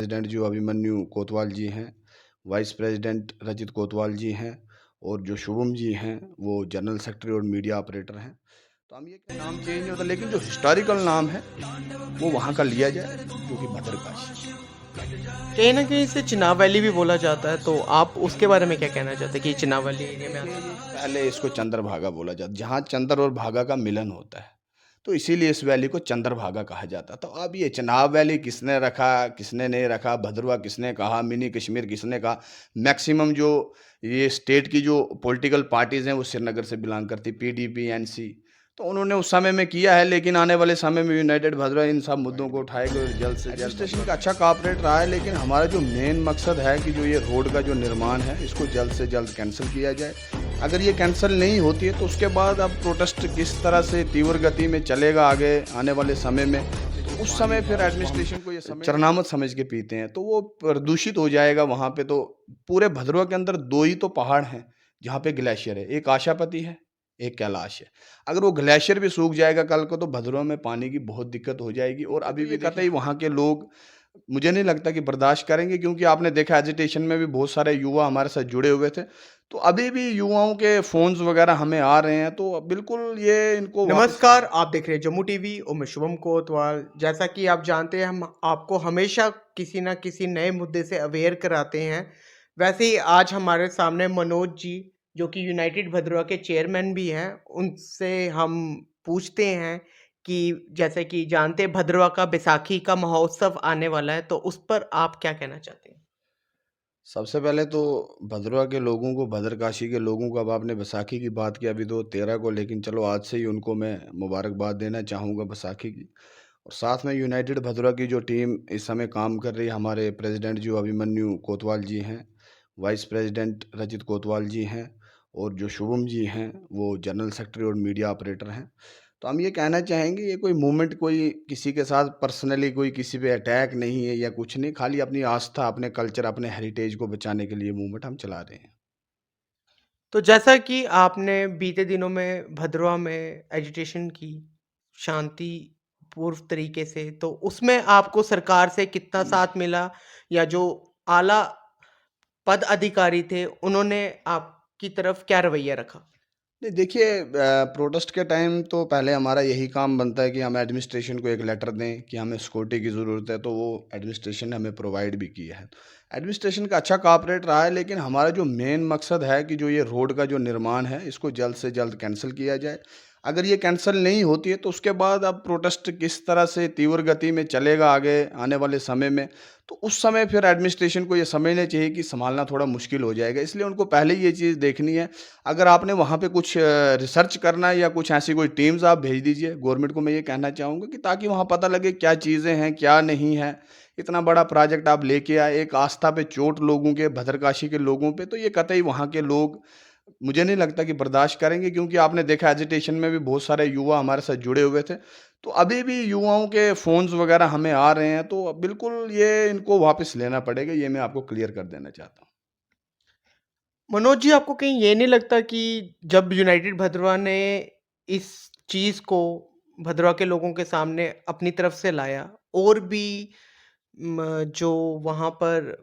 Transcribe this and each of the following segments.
President जो अभिमन्यु कोतवाल जी हैं, vice president Rajit कोतवाल जी हैं और जो शुभम जी हैं वो जनरल सेक्रेटरी और मीडिया ऑपरेटर हैं। तो हम ये नाम चेंज नहीं होता, लेकिन जो हिस्टोरिकल नाम है वो वहाँ का लिया जाए, जो कि भद्रकाशी। कहीं न कहीं इसे चिनाब वैली भी बोला जाता है, तो आप उसके बारे में क्या कहना चाहते हैं कि चिनाब वैली एरिया में देखिए, आता है? ये पहले इसको चंद्रभागा बोला जाता, जहाँ चंद्र और भागा का मिलन होता है, तो इसीलिए इस वैली को चंद्रभागा कहा जाता। तो अब ये चिनाब वैली किसने रखा, किसने नहीं रखा, भद्रवा किसने कहा, मिनी कश्मीर किसने कहा, मैक्सिमम जो ये स्टेट की जो पॉलिटिकल पार्टीज़ हैं वो श्रीनगर से बिलॉन्ग करती, पीडीपी, एनसी। तो उन्होंने उस समय में किया है, लेकिन आने वाले समय में यूनाइटेड भद्रवा इन सब मुद्दों को उठाएगा और जल्द से जल्द। एडमिनिस्ट्रेशन का अच्छा कॉपरेट रहा है, लेकिन हमारा जो मेन मकसद है कि जो ये रोड का जो निर्माण है इसको जल्द से जल्द कैंसिल किया जाए। अगर ये कैंसिल नहीं होती है तो उसके बाद अब प्रोटेस्ट किस तरह से तीव्र गति में चलेगा आगे आने वाले समय में, तो उस समय फिर एडमिनिस्ट्रेशन को ये समय चरनामत समझ के पीते हैं, तो वो प्रदूषित हो जाएगा वहाँ पे। तो पूरे भद्रवा के अंदर 2 ही तो पहाड़ हैं जहाँ पे ग्लेशियर है, एक आशापति है, एक कैलाश है। अगर वो ग्लेशियर भी सूख जाएगा कल को तो भद्रवा में पानी की बहुत दिक्कत हो जाएगी और अभी भी कतई वहाँ के लोग मुझे नहीं लगता कि बर्दाश्त करेंगे, क्योंकि आपने देखा एजिटेशन में भी बहुत सारे युवा हमारे साथ जुड़े हुए थे। तो अभी भी युवाओं के फ़ोन्स वगैरह हमें आ रहे हैं, तो बिल्कुल ये इनको वापस। नमस्कार, आप देख रहे हैं जम्मू टीवी और मैं शुभम कोतवाल। जैसा कि आप जानते हैं, हम आपको हमेशा किसी न किसी नए मुद्दे से अवेयर कराते हैं। वैसे ही आज हमारे सामने मनोज जी, जो कि यूनाइटेड भद्रवा के चेयरमैन भी हैं, उनसे हम पूछते हैं कि जैसे कि जानते हैं भद्रवा का बैसाखी का महोत्सव आने वाला है, तो उस पर आप क्या कहना चाहते हैं? सबसे पहले तो भद्रवा के लोगों को, भद्रकाशी के लोगों को, अब आपने बैसाखी की बात की अभी तो 13 को, लेकिन चलो आज से ही उनको मैं मुबारकबाद देना चाहूँगा बैसाखी की। और साथ में यूनाइटेड भद्रवा की जो टीम इस समय काम कर रही है, हमारे प्रेसिडेंट जो अभिमन्यु कोतवाल जी हैं, वाइस प्रेसिडेंट रजित कोतवाल जी हैं और जो शुभम जी हैं वो जनरल सेक्रेटरी और मीडिया ऑपरेटर हैं। तो हम ये कहना चाहेंगे, ये कोई मूवमेंट कोई किसी के साथ पर्सनली कोई किसी पे अटैक नहीं है या कुछ नहीं, खाली अपनी आस्था, अपने कल्चर, अपने हेरिटेज को बचाने के लिए मूवमेंट हम चला रहे हैं। तो जैसा कि आपने बीते दिनों में भद्रवा में एजिटेशन की शांतिपूर्व तरीके से, तो उसमें आपको सरकार से कितना साथ मिला या जो आला पद अधिकारी थे, उन्होंने आपकी तरफ क्या रवैया रखा? नहीं, देखिए, प्रोटेस्ट के टाइम तो पहले हमारा यही काम बनता है कि हम एडमिनिस्ट्रेशन को एक लेटर दें कि हमें सिक्योरिटी की ज़रूरत है, तो वो एडमिनिस्ट्रेशन ने हमें प्रोवाइड भी किया है। एडमिनिस्ट्रेशन का अच्छा कॉपरेट रहा है, लेकिन हमारा जो मेन मकसद है कि जो ये रोड का जो निर्माण है इसको जल्द से जल्द कैंसिल किया जाए। अगर ये कैंसिल नहीं होती है तो उसके बाद अब प्रोटेस्ट किस तरह से तीव्र गति में चलेगा आगे आने वाले समय में, तो उस समय फिर एडमिनिस्ट्रेशन को ये समझना चाहिए कि सँभालना थोड़ा मुश्किल हो जाएगा। इसलिए उनको पहले ही ये चीज़ देखनी है। अगर आपने वहाँ पे कुछ रिसर्च करना है या कुछ ऐसी कोई टीम्स आप भेज दीजिए गवर्नमेंट को, मैं ये कहना चाहूँगा कि ताकि वहाँ पता लगे क्या चीज़ें हैं, क्या नहीं है। इतना बड़ा प्रोजेक्ट आप लेके आए, एक आस्था पे चोट लोगों के, भद्रकाशी के लोगों पे, तो ये कतई वहाँ के लोग मुझे नहीं लगता कि बर्दाश्त करेंगे, क्योंकि आपने देखा एजिटेशन में भी बहुत सारे युवा हमारे साथ जुड़े हुए थे। तो अभी भी युवाओं के फ़ोन्स वगैरह हमें आ रहे हैं, तो बिल्कुल ये इनको वापस लेना पड़ेगा, ये मैं आपको क्लियर कर देना चाहता हूँ। मनोज जी, आपको कहीं ये नहीं लगता कि जब यूनाइटेड भद्रवा ने इस चीज़ को भद्रवा के लोगों के सामने अपनी तरफ से लाया, और भी जो वहाँ पर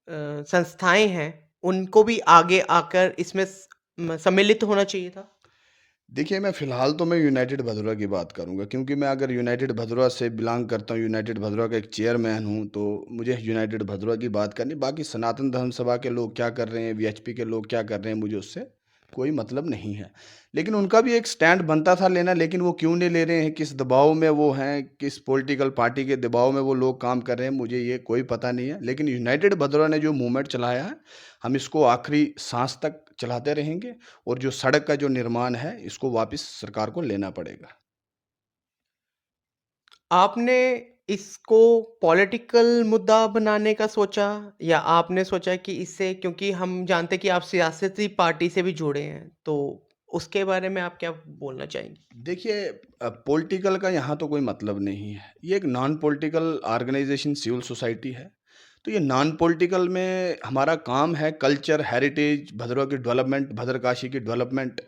संस्थाएँ हैं, उनको भी आगे आकर इसमें सम्मिलित होना चाहिए था? देखिए, मैं फ़िलहाल तो मैं यूनाइटेड भदोही की बात करूँगा, क्योंकि मैं अगर यूनाइटेड भदोही से बिलॉन्ग करता हूँ, यूनाइटेड भदोही का एक चेयरमैन हूँ, तो मुझे यूनाइटेड भदोही की बात करनी। बाकी सनातन धर्म सभा के लोग क्या कर रहे हैं, वीएचपी के लोग क्या कर रहे हैं, मुझे उससे कोई मतलब नहीं है। लेकिन उनका भी एक स्टैंड बनता था लेना, लेकिन वो क्यों नहीं ले रहे हैं, किस दबाव में वो हैं, किस पॉलिटिकल पार्टी के दबाव में वो लोग काम कर रहे हैं, मुझे ये कोई पता नहीं है। लेकिन यूनाइटेड भदोही ने जो मूवमेंट चलाया है, हम इसको आखिरी साँस तक चलाते रहेंगे और जो सड़क का जो निर्माण है, इसको वापस सरकार को लेना पड़ेगा। आपने इसको पॉलिटिकल मुद्दा बनाने का सोचा, या आपने सोचा कि इससे, क्योंकि हम जानते हैं कि आप सियासती पार्टी से भी जुड़े हैं, तो उसके बारे में आप क्या बोलना चाहेंगे? देखिए, पॉलिटिकल का यहाँ तो कोई मतलब नहीं है। ये एक non political organisation civil society है। तो ये नॉन पॉलिटिकल में हमारा काम है कल्चर, हेरिटेज, भद्रवा की डेवलपमेंट, भद्रकाशी की डेवलपमेंट।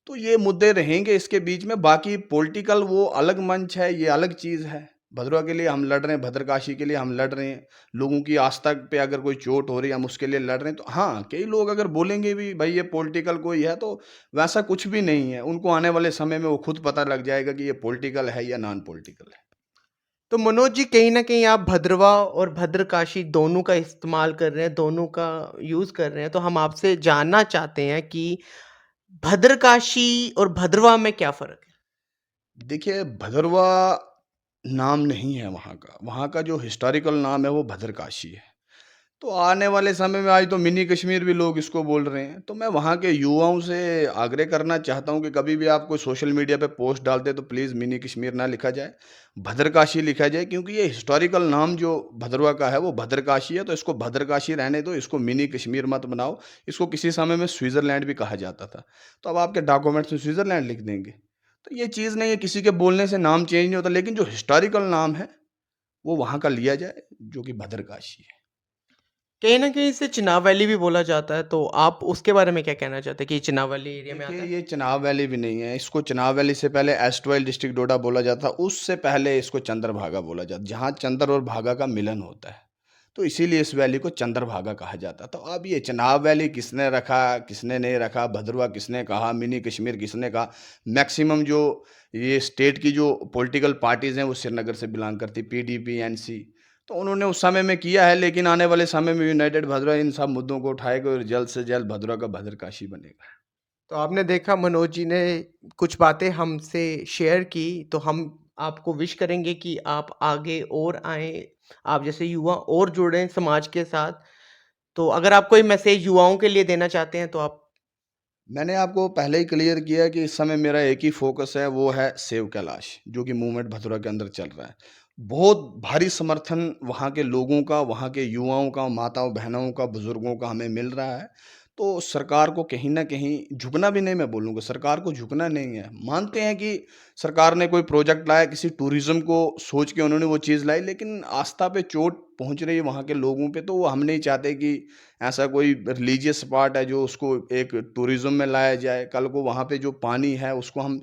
तो ये मुद्दे रहेंगे इसके बीच में, बाकी पॉलिटिकल वो अलग मंच है, ये अलग चीज़ है। भद्रवा के लिए हम लड़ रहे हैं, भद्रकाशी के लिए हम लड़ रहे हैं, लोगों की आस्था पे अगर कोई चोट हो रही है हम उसके लिए लड़ रहे हैं। तो हाँ, कई लोग अगर बोलेंगे भी भाई ये पॉलिटिकल कोई है, तो वैसा कुछ भी नहीं है। उनको आने वाले समय में वो खुद पता लग जाएगा कि ये पॉलिटिकल है या नॉन पॉलिटिकल है। तो मनोज जी, कहीं न कहीं आप भद्रवा और भद्रकाशी दोनों का इस्तेमाल कर रहे हैं, दोनों का यूज़ कर रहे हैं, तो हम आपसे जानना चाहते हैं कि भद्रकाशी और भद्रवा में क्या फ़र्क है? देखिए, भदरवा नाम नहीं है वहाँ का जो हिस्टोरिकल नाम है वो भद्रकाशी है। तो आने वाले समय में आज तो मिनी कश्मीर भी लोग इसको बोल रहे हैं। तो मैं वहाँ के युवाओं से आग्रह करना चाहता हूँ कि कभी भी आप कोई सोशल मीडिया पे पोस्ट डालते हैं तो प्लीज़ मिनी कश्मीर ना लिखा जाए, भद्रकाशी लिखा जाए, क्योंकि ये हिस्टोरिकल नाम जो भदरवा का है वो भद्रकाशी है। तो इसको भद्रकाशी रहने दो, इसको मिनी कश्मीर मत बनाओ। इसको किसी समय में स्विट्ज़रलैंड भी कहा जाता था। तो अब आपके डॉक्यूमेंट्स में स्विट्ज़रलैंड लिख देंगे। तो ये चीज़ नहीं है, किसी के बोलने से नाम चेंज नहीं होता, लेकिन जो हिस्टोरिकल नाम है, वो वहाँ का लिया जाए, जो कि भद्रकाशी है। कहीं न कहीं इसे चिनाब वैली भी बोला जाता है, तो आप उसके बारे में क्या कहना चाहते हैं कि ये चिनाब वैली एरिया में देखिए, आता है? ये चिनाब वैली भी नहीं है। इसको चिनाब वैली से पहले एस्टवाइल डिस्ट्रिक्ट डोडा बोला जाता, उससे पहले इसको चंद्रभागा बोला जाता, जहाँ चंद्र और भागा का मिलन होता है। तो इसीलिए इस वैली को चंद्रभागा कहा जाता। तो अब ये चिनाब वैली किसने रखा, किसने नहीं रखा, भदरवा किसने कहा, मिनी कश्मीर किसने कहा, मैक्सिमम जो ये स्टेट की जो पॉलिटिकल पार्टीज़ हैं, वो श्रीनगर से बिलॉन्ग करती, पीडीपी, एनसी। तो उन्होंने उस समय में किया है, लेकिन आने वाले समय में यूनाइटेड भदरवा इन सब मुद्दों को उठाएगा और जल्द से जल्द भदरवा का भद्रकाशी बनेगा। तो आपने देखा मनोज जी ने कुछ बातें हमसे शेयर की, तो हम आपको विश करेंगे कि आप आगे और आएँ, आप जैसे युवा और जुड़ें समाज के साथ। तो अगर आप कोई मैसेज युवाओं के लिए देना चाहते हैं तो आप मैंने आपको पहले ही क्लियर किया कि इस समय मेरा एक ही फ़ोकस है, वो है सेव कैलाश, जो कि मूवमेंट भथुरा के अंदर चल रहा है। बहुत भारी समर्थन वहाँ के लोगों का, वहाँ के युवाओं का, माताओं-बहनों का, बुज़ुर्गों का हमें मिल रहा है। तो सरकार को कहीं न कहीं झुकना भी नहीं, मैं बोलूँगा, सरकार को झुकना नहीं है। मानते हैं कि सरकार ने कोई प्रोजेक्ट लाया, किसी टूरिज़्म को सोच के उन्होंने वो चीज़ लाई, लेकिन आस्था पे चोट पहुँच रही है वहाँ के लोगों पे, तो वो हम नहीं चाहते कि ऐसा कोई रिलीजियस स्पॉट है जो उसको एक टूरिज़्म में लाया जाए। कल को वहाँ पे जो पानी है उसको हम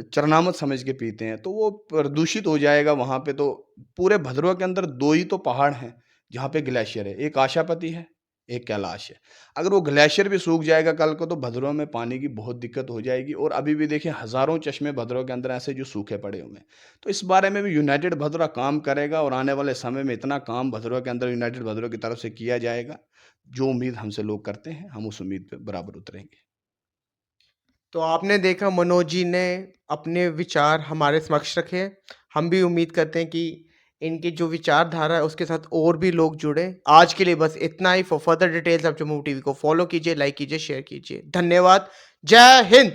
चरनामत समझ के पीते हैं, तो वो प्रदूषित हो जाएगा वहाँ पे। तो पूरे भदरवा के अंदर 2 ही तो पहाड़ हैं जहाँ पे ग्लेशियर है, एक आशापति है, एक कैलाश है। अगर वो ग्लेशियर भी सूख जाएगा कल को, तो भदरवा में पानी की बहुत दिक्कत हो जाएगी। और अभी भी देखिए, हज़ारों चश्मे भदरवा के अंदर ऐसे जो सूखे पड़े हुए हैं। तो इस बारे में भी यूनाइटेड भदरवा काम करेगा और आने वाले समय में इतना काम भदरवा के अंदर यूनाइटेड भदरवा की तरफ से किया जाएगा, जो उम्मीद हमसे लोग करते हैं, हम उस उम्मीद पे बराबर उतरेंगे। तो आपने देखा मनोज जी ने अपने विचार हमारे समक्ष रखे। हम भी उम्मीद करते हैं कि इनकी जो विचारधारा है उसके साथ और भी लोग जुड़ें। आज के लिए बस इतना ही। फॉर फर्दर डिटेल्स आप जम्मू टीवी को फॉलो कीजिए, लाइक कीजिए, शेयर कीजिए। धन्यवाद। जय हिंद।